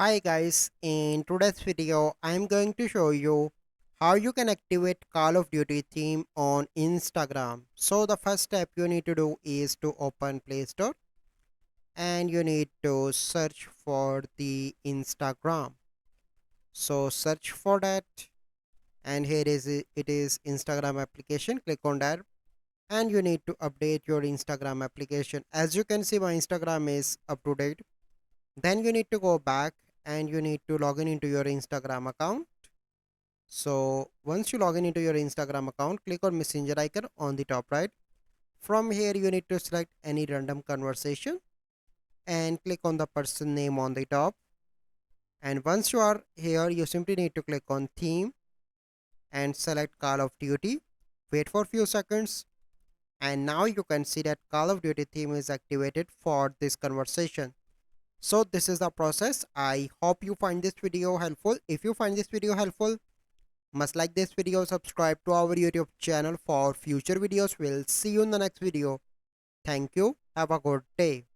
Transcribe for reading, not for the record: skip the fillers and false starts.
Hi guys, in today's video I am going to show you how you can activate Call of Duty theme on Instagram. So the first step you need to do is to open Play Store and you need to search for the Instagram. So search for that and here is it is Instagram application. Click on that and you need to update your Instagram application. As you can see, my Instagram is up to date. Then you need to go back and you need to log in into your Instagram account. So once you log in into your Instagram account, click on messenger icon on the top right. From here you need to select any random conversation and click on the person name on the top. And once you are here, you simply need to click on theme and select Call of Duty. Wait for few seconds and now you can see that Call of Duty theme is activated for this conversation. So this is the process. I hope you find this video helpful. If you find this video helpful, must like this video, subscribe to our YouTube channel for future videos. We'll see you in the next video. Thank you. Have a good day.